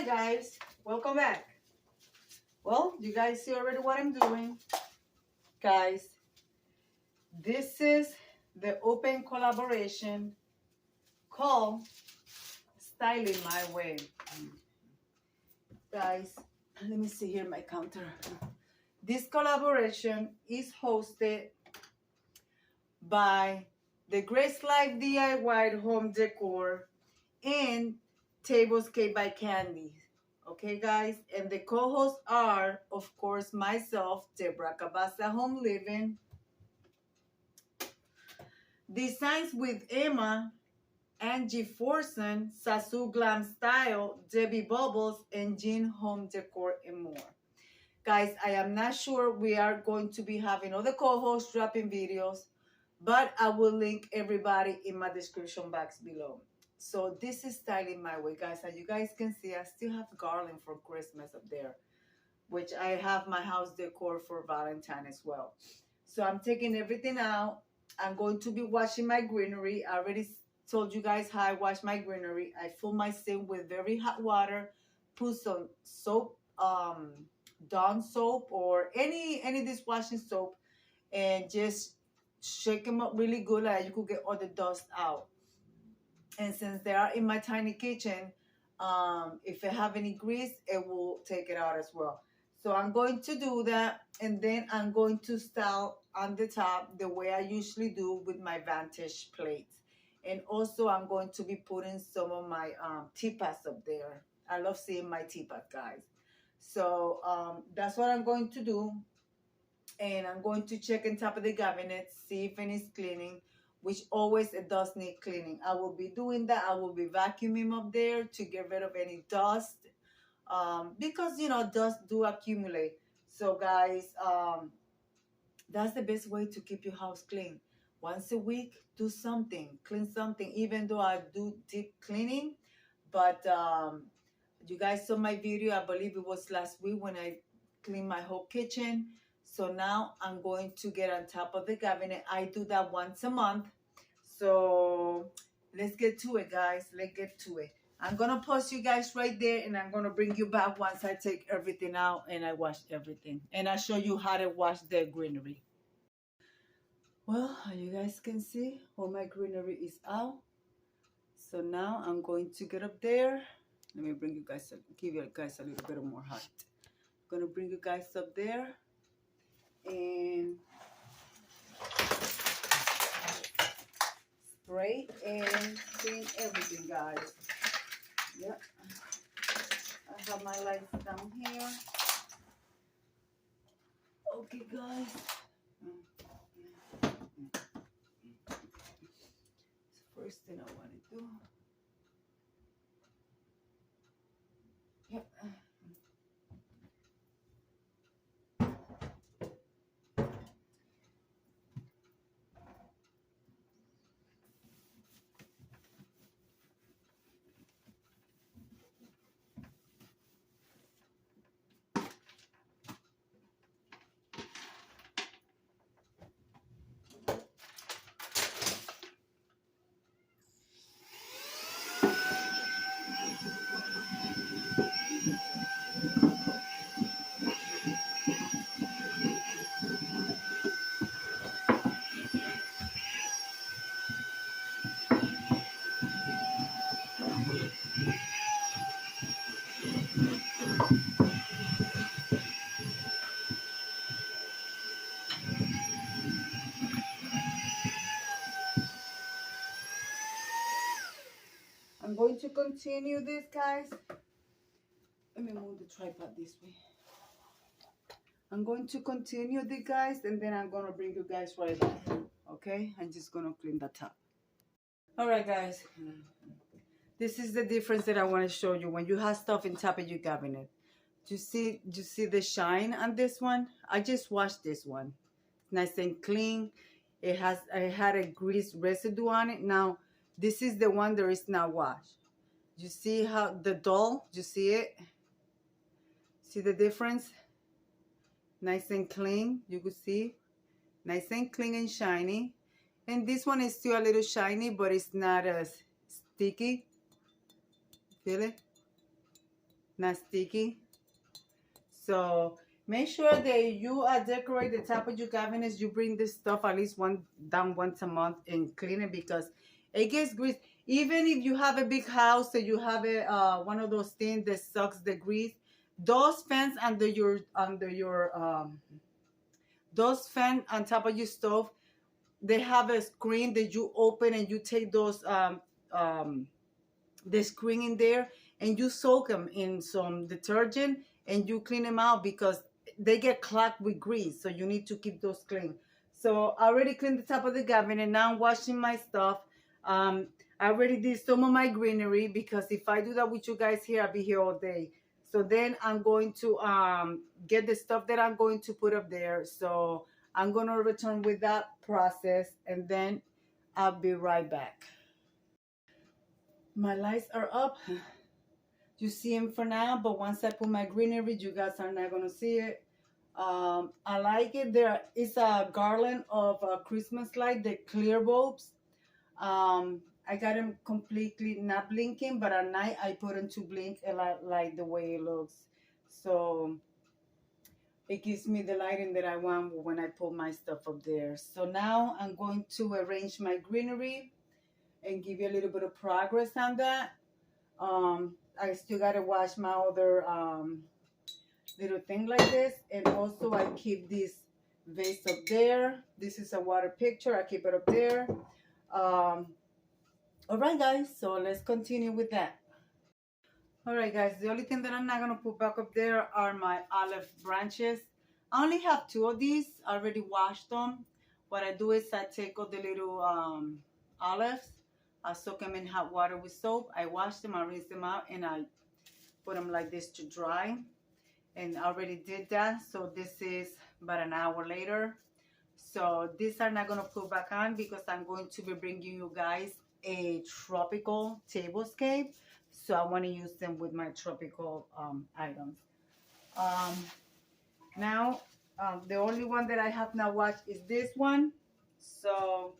Hi guys, welcome back. Well, you guys see already what I'm doing. Guys, this is the open collaboration called Styling My Way. Guys, let me see here my counter. This collaboration is hosted by the Grace Life DIY Home Decor and Tablescape by Candy. Okay, guys, and the co-hosts are, of course, myself, Deborah Cabasa Home Living, Designs with Emma, Angie Forson, Sasu Glam Style, Debbie Bubbles, and Jean Home Decor, and more. Guys, I am not sure we are going to be having other co-hosts dropping videos, but I will link everybody in my description box below. So this is Styling My Way, guys. As you guys can see, I still have garland for Christmas up there, which I have my house decor for Valentine as well. So I'm taking everything out. I'm going to be washing my greenery. I already told you guys how I wash my greenery. I fill my sink with very hot water, put some soap, Dawn soap or any dishwashing soap, and just shake them up really good, like you could get all the dust out. And since they are in my tiny kitchen, if I have any grease, it will take it out as well. So I'm going to do that, and then I'm going to style on the top the way I usually do with my Vantage plates. And also I'm going to be putting some of my teapots up there. I love seeing my teapot, guys. So that's what I'm going to do. And I'm going to check on top of the cabinet, see if it is cleaning, which always it does need cleaning. I will be doing that. I will be vacuuming up there to get rid of any dust, because you know dust do accumulate. So guys, that's the best way to keep your house clean. Once a week, do something, clean something. Even though I do deep cleaning, but you guys saw my video. I believe it was last week when I cleaned my whole kitchen. So now I'm going to get on top of the cabinet. I do that once a month. So let's get to it, guys. Let's get to it. I'm going to pause you guys right there, and I'm going to bring you back once I take everything out and I wash everything. And I'll show you how to wash the greenery. Well, as you guys can see, all my greenery is out. So now I'm going to get up there. Let me bring you guys, give you guys a little bit more height. I'm going to bring you guys up there and spray and clean everything, guys. Yep. I have my lights down here. Okay, guys. First thing I want to do. Yep. I'm going to continue this, guys. Let me move the tripod this way. I'm going to continue this, guys, and then I'm going to bring you guys right back. Okay? I'm just going to clean the top. All right, guys. This is the difference that I want to show you when you have stuff in top of your cabinet. Do you see the shine on this one? I just washed this one. Nice and clean. I had a grease residue on it. Now, this is the one that is not washed. You see how the dull, you see it? See the difference? Nice and clean, you could see. Nice and clean and shiny. And this one is still a little shiny, but it's not as sticky. Feel it? not sticky. So make sure that you decorate the top of your cabinets. You bring this stuff at least down once a month and clean it, because it gets grease. Even if you have a big house and you have a one of those things that sucks the grease, those fans those fans on top of your stove, they have a screen that you open and you take those the screen in there and you soak them in some detergent and you clean them out, because they get clogged with grease. So you need to keep those clean. So I already cleaned the top of the cabinet. Now I'm washing my stuff. I already did some of my greenery, because if I do that with you guys here, I'll be here all day. So then I'm going to get the stuff that I'm going to put up there. So I'm going to return with that process, and then I'll be right back. My lights are up. You see them for now, but once I put my greenery, you guys are not going to see it. I like it. There is a garland of Christmas light, the clear bulbs. I got them completely not blinking, but at night I put them to blink, and I like the way it looks. So it gives me the lighting that I want when I put my stuff up there. So now I'm going to arrange my greenery and give you a little bit of progress on that. I still gotta wash my other little thing like this, and also I keep this vase up there. This is a water picture. I keep it up there. All right, guys, so let's continue with that. All right, guys, the only thing that I'm not gonna put back up there are my olive branches. I only have two of these. I already washed them. What I do is I take all the little olives. I soak them in hot water with soap. I wash them, I rinse them out, and I put them like this to dry. And I already did that. So this is about an hour later. So these are not going to put back on, because I'm going to be bringing you guys a tropical tablescape. So I want to use them with my tropical items. Now, the only one that I have not washed is this one. So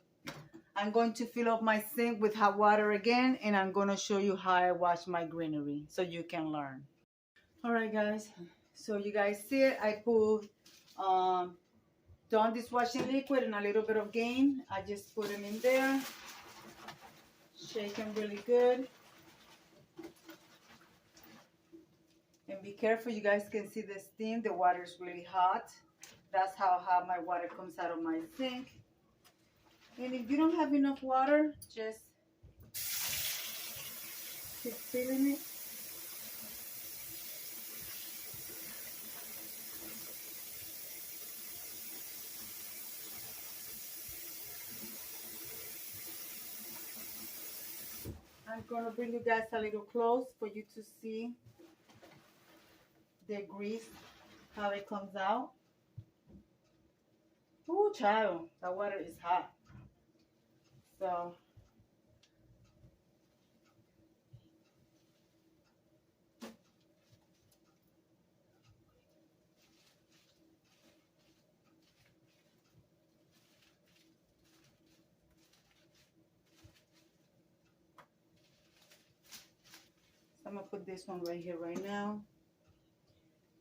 I'm going to fill up my sink with hot water again, and I'm going to show you how I wash my greenery so you can learn. All right, guys. So you guys see it. I put Dawn dishwashing liquid and a little bit of Gain. I just put them in there. Shake them really good. And be careful. You guys can see the steam. The water is really hot. That's how hot my water comes out of my sink. And if you don't have enough water, just keep filling it. I'm going to bring you guys a little close for you to see the grease, how it comes out. Ooh, child, the water is hot. So I'm going to put this one right here right now.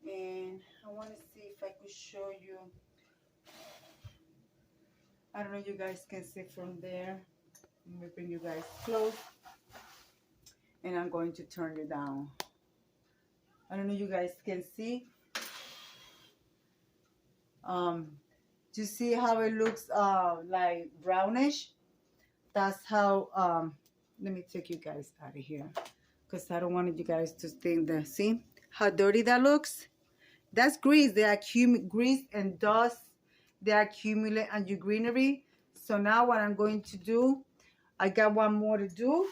And I want to see if I could show you. I don't know if you guys can see from there. Let me bring you guys close. And I'm going to turn it down. I don't know if you guys can see. Do you see how it looks like brownish? That's how, let me take you guys out of here, because I don't want you guys to think that, see how dirty that looks? That's grease. They accumulate grease and dust. They accumulate on your greenery. So now what I'm going to do, I got one more to do.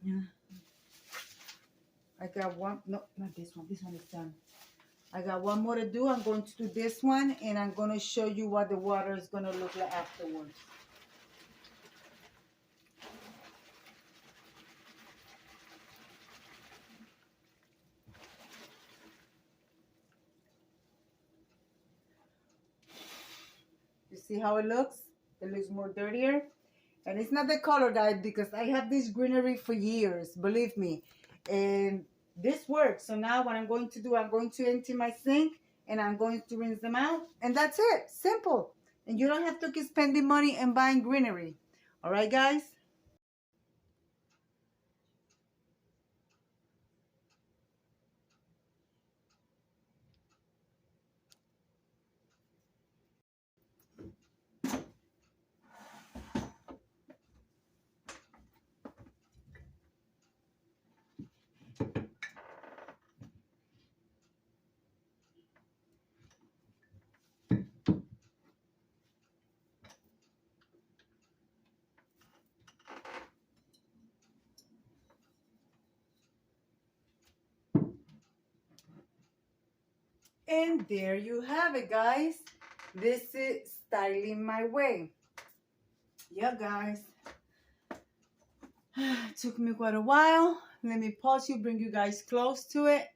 Yeah. I got one, no, not this one. This one is done. I got one more to do. I'm going to do this one, and I'm going to show you what the water is going to look like afterwards. You see how it looks? It looks more dirtier. And it's not the color, guys, because I have this greenery for years, believe me. And this works. So now what I'm going to do, I'm going to empty my sink and I'm going to rinse them out. And that's it. Simple. And you don't have to keep spending money and buying greenery. All right, guys? And there you have it, guys. This is styling my way. Yeah, guys. It took me quite a while. Let me pause you, bring you guys close to it.